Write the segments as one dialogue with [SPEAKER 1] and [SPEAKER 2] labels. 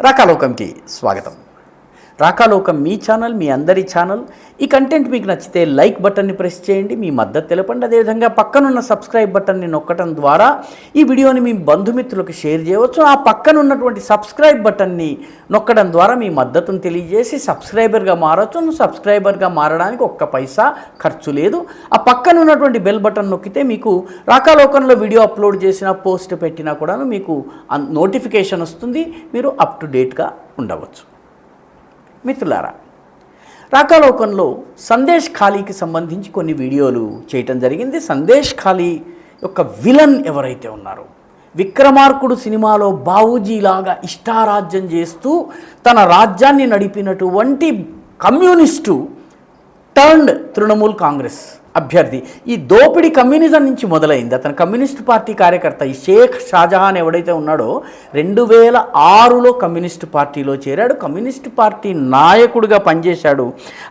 [SPEAKER 1] రాకాలోకంకి స్వాగతం. రాకాలోకం మీ ఛానల్, మీ అందరి ఛానల్. ఈ కంటెంట్ మీకు నచ్చితే లైక్ బటన్ని ప్రెస్ చేయండి, మీ మద్దతు తెలపండి. అదేవిధంగా పక్కనున్న సబ్స్క్రైబ్ బటన్ని నొక్కడం ద్వారా ఈ వీడియోని మీ బంధుమిత్రులకు షేర్ చేయవచ్చు. ఆ పక్కన ఉన్నటువంటి సబ్స్క్రైబ్ బటన్ని నొక్కడం ద్వారా మీ మద్దతును తెలియజేసి సబ్స్క్రైబర్గా మారవచ్చు. సబ్స్క్రైబర్గా మారడానికి ఒక్క పైసా ఖర్చు లేదు. ఆ పక్కన ఉన్నటువంటి బెల్ బటన్ నొక్కితే మీకు రాకాలోకంలో వీడియో అప్లోడ్ చేసిన, పోస్ట్ పెట్టినా కూడా మీకు నోటిఫికేషన్ వస్తుంది. మీరు అప్ టు డేట్గా ఉండవచ్చు. మిత్రులారా, రాకాలోకంలో సందేశ్ ఖాళీకి సంబంధించి కొన్ని వీడియోలు చేయటం జరిగింది. సందేశ్ ఖాళీ యొక్క విలన్ ఎవరైతే ఉన్నారో, విక్రమార్కుడు సినిమాలో బావూజీలాగా ఇష్టారాజ్యం చేస్తూ తన రాజ్యాన్ని నడిపినటువంటి కమ్యూనిస్టు టర్న్డ్ తృణమూల్ కాంగ్రెస్ అభ్యర్థి. ఈ దోపిడీ కమ్యూనిజం నుంచి మొదలైంది. అతను కమ్యూనిస్ట్ పార్టీ కార్యకర్త. ఈ షేక్ షాజహాన్ ఎవడైతే ఉన్నాడో 2006లో కమ్యూనిస్ట్ పార్టీలో చేరాడు. కమ్యూనిస్ట్ పార్టీ నాయకుడిగా పనిచేశాడు.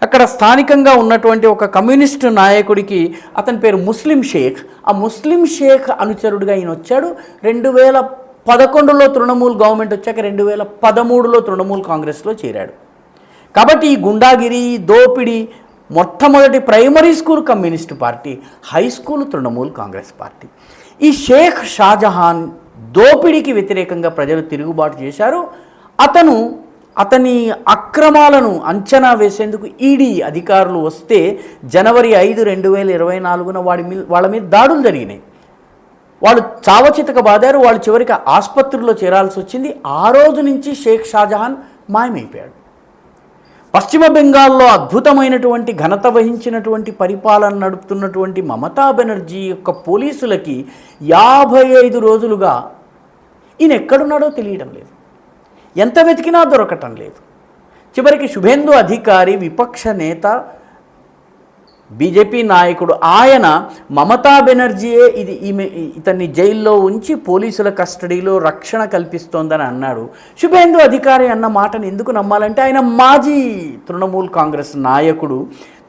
[SPEAKER 1] అక్కడ స్థానికంగా ఉన్నటువంటి ఒక కమ్యూనిస్టు నాయకుడికి, అతని పేరు ముస్లిం షేక్, ఆ ముస్లిం షేక్ అనుచరుడిగా ఈయన వచ్చాడు. 2011లో తృణమూల్ గవర్నమెంట్ వచ్చాక 2013లో తృణమూల్ కాంగ్రెస్లో చేరాడు. కాబట్టి ఈ గుండాగిరి, దోపిడీ, మొట్టమొదటి primary school communist party, high school Trinamool Congress party. ఈ షేక్ షాజహాన్ దోపిడీకి వ్యతిరేకంగా ప్రజలు తిరుగుబాటు చేశారు. అతని అక్రమాలను అంచనా వేసేందుకు ఈడీ అధికారులు వస్తే జనవరి 5, 2024 వాళ్ళ మీద దాడులు జరిగినాయి. వాళ్ళు చావచితక బాదారు. వాళ్ళు చివరికి ఆసుపత్రిలో చేరాల్సి వచ్చింది. ఆ రోజు నుంచి షేక్ షాజహాన్ మాయమైపోయాడు. పశ్చిమ బెంగాల్లో అద్భుతమైనటువంటి ఘనత వహించినటువంటి పరిపాలన నడుపుతున్నటువంటి మమతా బెనర్జీ యొక్క పోలీసులకి 55 రోజులుగా ఈయన ఎక్కడున్నాడో తెలియడం లేదు. ఎంత వెతికినా దొరకటం లేదు. చివరికి శుభేందు అధికారి, విపక్ష నేత, బీజేపీ నాయకుడు, ఆయన మమతా బెనర్జీయే ఇతన్ని జైల్లో ఉంచి పోలీసుల కస్టడీలో రక్షణ కల్పిస్తోందని అన్నాడు. శుభేందు అధికారి అన్న మాటను ఎందుకు నమ్మాలంటే ఆయన మాజీ తృణమూల్ కాంగ్రెస్ నాయకుడు.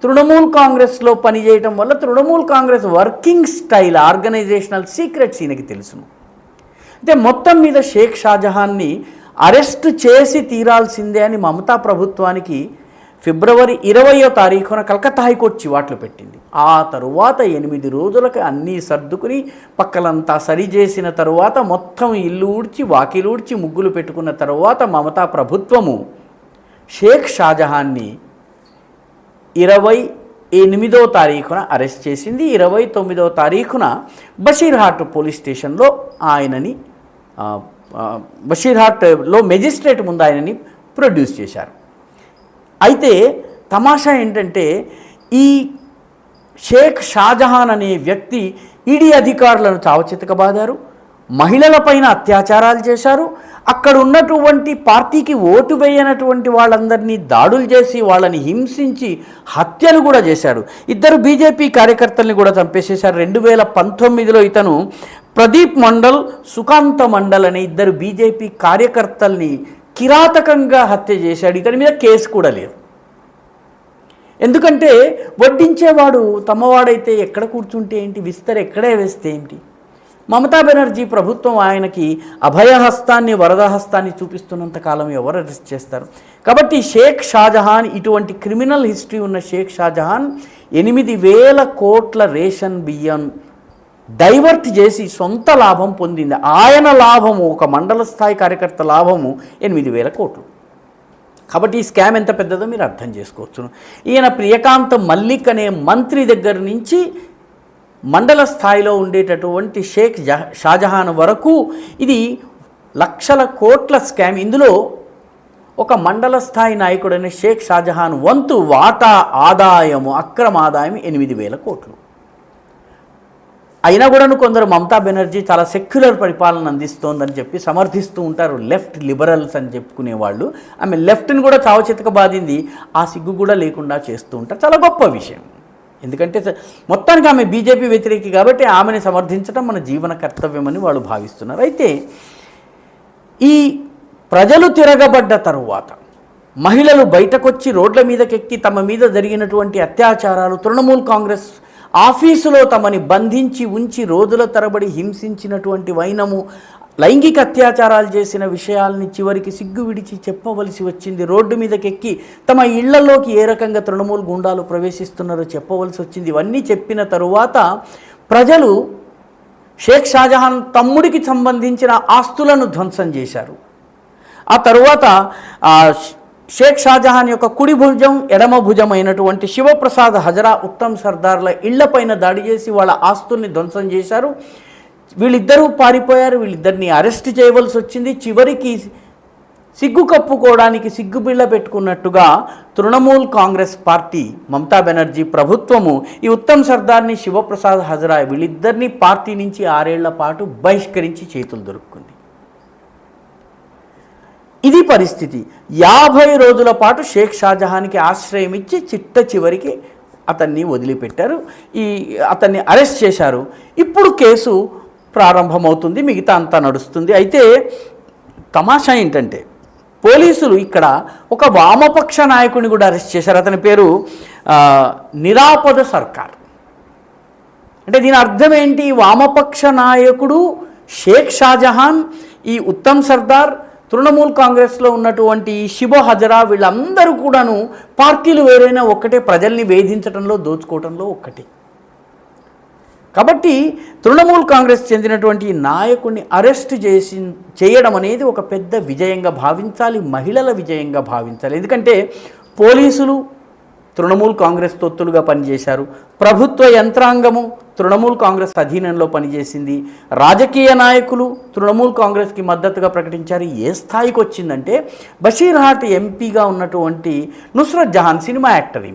[SPEAKER 1] తృణమూల్ కాంగ్రెస్లో పనిచేయటం వల్ల Trinamool Congress working style, organisational secrets ఈయనకి తెలుసును. అయితే మొత్తం మీద షేక్ షాజహాన్ని అరెస్ట్ చేసి తీరాల్సిందే అని మమతా ప్రభుత్వానికి ఫిబ్రవరి 20వ తారీఖున కలకత్తా హైకోర్టు చివాట్లు పెట్టింది. ఆ తరువాత 8 రోజులకు అన్నీ సర్దుకుని పక్కలంతా సరిచేసిన తరువాత, మొత్తం ఇల్లు ఊడ్చి, వాకిలు ఊడ్చి, ముగ్గులు పెట్టుకున్న తరువాత మమతా ప్రభుత్వము షేక్ షాజహాన్ని 28వ తారీఖున అరెస్ట్ చేసింది. 29వ తారీఖున బషీర్హాట్ పోలీస్ స్టేషన్లో ఆయనని బషీర్హాట్లో మెజిస్ట్రేట్ ముందు ఆయనని ప్రొడ్యూస్ చేశారు. అయితే తమాషా ఏంటంటే, ఈ షేక్ షాజహాన్ అనే వ్యక్తి ఈడీ అధికారులను చావచితకబాదారు, మహిళలపైన అత్యాచారాలు చేశారు, అక్కడ ఉన్నటువంటి పార్టీకి ఓటు వేయనటువంటి వాళ్ళందరినీ దాడులు చేసి వాళ్ళని హింసించి హత్యలు కూడా చేశాడు. 2 బీజేపీ కార్యకర్తల్ని కూడా చంపేసేశారు. 2019లో ఇతను ప్రదీప్ మండల్, సుకాంత మండల్ అనే 2 బీజేపీ కార్యకర్తల్ని కిరాతకంగా హత్య చేశాడు. ఇతని మీద కేసు కూడా లేదు. ఎందుకంటే వడ్డించేవాడు తమవాడైతే ఎక్కడ కూర్చుంటే ఏంటి, విస్తర్ ఎక్కడే వేస్తే ఏంటి. మమతా బెనర్జీ ప్రభుత్వం ఆయనకి అభయహస్తాన్ని, వరదహస్తాన్ని చూపిస్తున్నంత కాలం ఎవరు అరెస్ట్ చేస్తారు? కాబట్టి షేక్ షాజహాన్, ఇటువంటి క్రిమినల్ హిస్టరీ ఉన్న షేక్ షాజహాన్ 8,000 కోట్ల రేషన్ బియ్యం డైవర్ట్ చేసి సొంత లాభం పొందింది. ఆయన లాభము, ఒక మండల స్థాయి కార్యకర్త లాభము 8,000 కోట్లు. కాబట్టి ఈ స్కామ్ ఎంత పెద్దదో మీరు అర్థం చేసుకోవచ్చును. ఈయన ప్రియకాంత్ మల్లిక్ అనే మంత్రి దగ్గర నుంచి మండల స్థాయిలో ఉండేటటువంటి షేక్ షాజహాన్ వరకు ఇది లక్షల కోట్ల స్కామ్. ఇందులో ఒక మండల స్థాయి నాయకుడైన షేక్ షాజహాన్ వంతు వాటా ఆదాయము, అక్రమ ఆదాయం 8,000 కోట్లు. అయినా కూడా కొందరు మమతా బెనర్జీ చాలా సెక్యులర్ పరిపాలన అందిస్తోందని చెప్పి సమర్థిస్తూ ఉంటారు. లెఫ్ట్ లిబరల్స్ అని చెప్పుకునేవాళ్ళు. ఆమె లెఫ్ట్ని కూడా చావచితక బాధింది. ఆ సిగ్గు కూడా లేకుండా చేస్తూ ఉంటారు. చాలా గొప్ప విషయం. ఎందుకంటే మొత్తానికి ఆమె బీజేపీ వ్యతిరేకి కాబట్టి ఆమెని సమర్థించడం మన జీవన కర్తవ్యమని వాళ్ళు భావిస్తున్నారు. అయితే ఈ ప్రజలు తిరగబడ్డ తరువాత మహిళలు బయటకొచ్చి రోడ్ల మీదకెక్కి తమ మీద జరిగినటువంటి అత్యాచారాలు, తృణమూల్ కాంగ్రెస్ ఆఫీసులో తమని బంధించి ఉంచి రోజుల తరబడి హింసించినటువంటి వైనము, లైంగిక అత్యాచారాలు చేసిన విషయాల్ని చివరికి సిగ్గు విడిచి చెప్పవలసి వచ్చింది. రోడ్డు మీదకెక్కి తమ ఇళ్లలోకి ఏ రకంగా తృణమూల్ గుండాలు ప్రవేశిస్తున్నారో చెప్పవలసి వచ్చింది. ఇవన్నీ చెప్పిన తరువాత ప్రజలు షేక్ షాజహాన్ తమ్ముడికి సంబంధించిన ఆస్తులను ధ్వంసం చేశారు. ఆ తరువాత షేక్ షాజహాన్ యొక్క కుడి భుజం ఎడమ భుజం అయినటువంటి శివప్రసాద్ హజరా, ఉత్తమ్ సర్దార్ల ఇళ్లపైన దాడి చేసి వాళ్ళ ఆస్తుల్ని ధ్వంసం చేశారు. వీళ్ళిద్దరూ పారిపోయారు. వీళ్ళిద్దరిని అరెస్ట్ చేయవలసి వచ్చింది. చివరికి సిగ్గు కప్పుకోవడానికి సిగ్గుబిళ్ళ పెట్టుకున్నట్టుగా తృణమూల్ కాంగ్రెస్ పార్టీ, మమతా బెనర్జీ ప్రభుత్వము ఈ ఉత్తమ్ సర్దార్ని, శివప్రసాద్ హజరా వీళ్ళిద్దరిని పార్టీ నుంచి 6 ఏళ్ల పాటు బహిష్కరించి చేతులు దొరుకుతుంది. ఇది పరిస్థితి. 50 రోజుల పాటు షేక్ షాజహాన్కి ఆశ్రయం ఇచ్చి చిట్ట చివరికి అతన్ని వదిలిపెట్టారు. అతన్ని అరెస్ట్ చేశారు. ఇప్పుడు కేసు ప్రారంభమవుతుంది, మిగతా అంతా నడుస్తుంది. అయితే తమాషా ఏంటంటే పోలీసులు ఇక్కడ ఒక వామపక్ష నాయకుడిని కూడా అరెస్ట్ చేశారు. అతని పేరు నిరాపద సర్కార్. అంటే దీని అర్థం ఏంటి? వామపక్ష నాయకుడు షేక్ షాజహాన్, ఈ ఉత్తమ్ సర్దార్, తృణమూల్ కాంగ్రెస్లో ఉన్నటువంటి శివ హజరా వీళ్ళందరూ కూడాను పార్టీలు వేరైనా ఒక్కటే, ప్రజల్ని వేధించడంలో దోచుకోవడంలో ఒక్కటే. కాబట్టి తృణమూల్ కాంగ్రెస్ చెందినటువంటి నాయకుడిని అరెస్ట్ చేయడం అనేది ఒక పెద్ద విజయంగా భావించాలి, మహిళల విజయంగా భావించాలి. ఎందుకంటే పోలీసులు తృణమూల్ కాంగ్రెస్ తొత్తులుగా పనిచేశారు, ప్రభుత్వ యంత్రాంగము తృణమూల్ కాంగ్రెస్ అధీనంలో పనిచేసింది, రాజకీయ నాయకులు తృణమూల్ కాంగ్రెస్కి మద్దతుగా ప్రకటించారు. ఏ స్థాయికి వచ్చిందంటే బషీర్హాట్ ఎంపీగా ఉన్నటువంటి నుస్రత్ జహాన్ సినిమా యాక్టర్.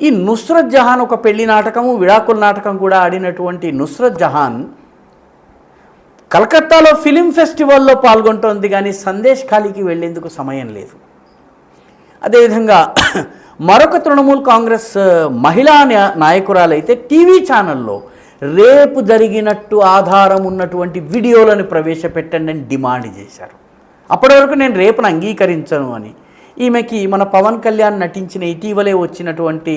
[SPEAKER 1] ఈ నుస్రత్ జహాన్ ఒక పెళ్లి నాటకము, విడాకుల నాటకం కూడా ఆడినటువంటి నుస్రత్ జహాన్ కలకత్తాలో ఫిలిం ఫెస్టివల్లో పాల్గొంటోంది, కానీ సందేశ్ ఖాళీకి వెళ్లేందుకు సమయం లేదు. అదేవిధంగా మరొక తృణమూల్ కాంగ్రెస్ మహిళా నాయకురాలైతే టీవీ ఛానల్లో రేపు జరిగినట్టు ఆధారం ఉన్నటువంటి వీడియోలను ప్రవేశపెట్టండి అని డిమాండ్ చేశారు. అప్పటి వరకు నేను రేపును అంగీకరించను అని. ఈమెకి మన పవన్ కళ్యాణ్ నటించిన ఇటీవలే వచ్చినటువంటి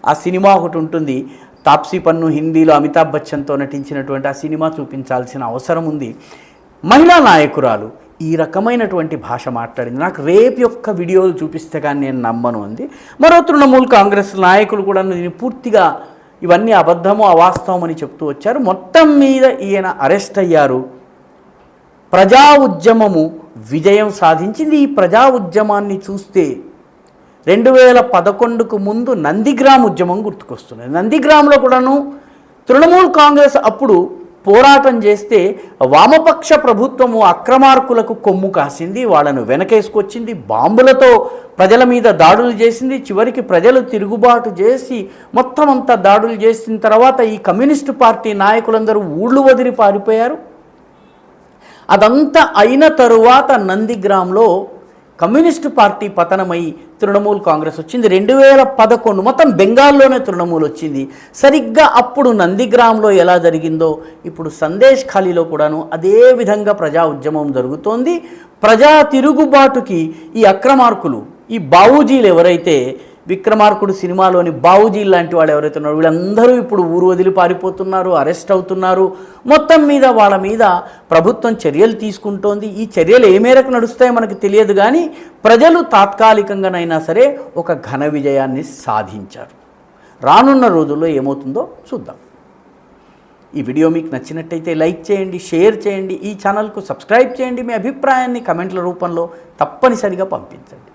[SPEAKER 1] ఆ సినిమా ఒకటి ఉంటుంది, తాప్సీ పన్ను, హిందీలో అమితాబ్ బచ్చన్తో నటించినటువంటి ఆ సినిమా చూపించాల్సిన అవసరం ఉంది. మహిళా నాయకురాలు ఈ రకమైనటువంటి భాష మాట్లాడింది. నాకు రేపు యొక్క వీడియోలు చూపిస్తే కానీ నేను నమ్మను అంది. మరో తృణమూల్ కాంగ్రెస్ నాయకులు కూడా దీన్ని పూర్తిగా ఇవన్నీ అబద్ధము, అవాస్తవం అని చెప్తూ వచ్చారు. మొత్తం మీద ఈయన అరెస్ట్ అయ్యారు. ప్రజా ఉద్యమము విజయం సాధించింది. ఈ ప్రజా ఉద్యమాన్ని చూస్తే 2011కు ముందు నందిగ్రామ్ ఉద్యమం గుర్తుకొస్తుంది. నందిగ్రామ్లో కూడాను తృణమూల్ కాంగ్రెస్ అప్పుడు పోరాటం చేస్తే వామపక్ష ప్రభుత్వము అక్రమార్కులకు కొమ్ము కాసింది, వాళ్ళను వెనకేసుకొచ్చింది, బాంబులతో ప్రజల మీద దాడులు చేసింది. చివరికి ప్రజలు తిరుగుబాటు చేసి మొత్తం అంతా దాడులు చేసిన తర్వాత ఈ కమ్యూనిస్టు పార్టీ నాయకులందరూ ఊళ్ళు వదిలి పారిపోయారు. అదంతా అయిన తరువాత నందిగ్రామ్లో కమ్యూనిస్టు పార్టీ పతనమై తృణమూల్ కాంగ్రెస్ వచ్చింది. 2011 మొత్తం బెంగాల్లోనే తృణమూల్ వచ్చింది. సరిగ్గా అప్పుడు నందిగ్రామ్లో ఎలా జరిగిందో ఇప్పుడు సందేశ్ ఖాళీలో కూడాను అదే విధంగా ప్రజా ఉద్యమం జరుగుతోంది. ప్రజా తిరుగుబాటుకి ఈ అక్రమార్కులు, ఈ బావూజీలు ఎవరైతే, విక్రమార్కుడు సినిమాలోని బావూజీ లాంటి వాళ్ళు ఎవరైతే ఉన్నారో వీళ్ళందరూ ఇప్పుడు ఊరు వదిలి పారిపోతున్నారు, అరెస్ట్ అవుతున్నారు. మొత్తం మీద వాళ్ళ మీద ప్రభుత్వం చర్యలు తీసుకుంటోంది. ఈ చర్యలు ఏ మేరకు నడుస్తాయో మనకు తెలియదు, కానీ ప్రజలు తాత్కాలికంగానైనా సరే ఒక ఘన విజయాన్ని సాధించారు. రానున్న రోజుల్లో ఏమవుతుందో చూద్దాం. ఈ వీడియో మీకు నచ్చినట్టయితే లైక్ చేయండి, షేర్ చేయండి, ఈ ఛానల్కు సబ్స్క్రైబ్ చేయండి. మీ అభిప్రాయాన్ని కమెంట్ల రూపంలో తప్పనిసరిగా పంపించండి.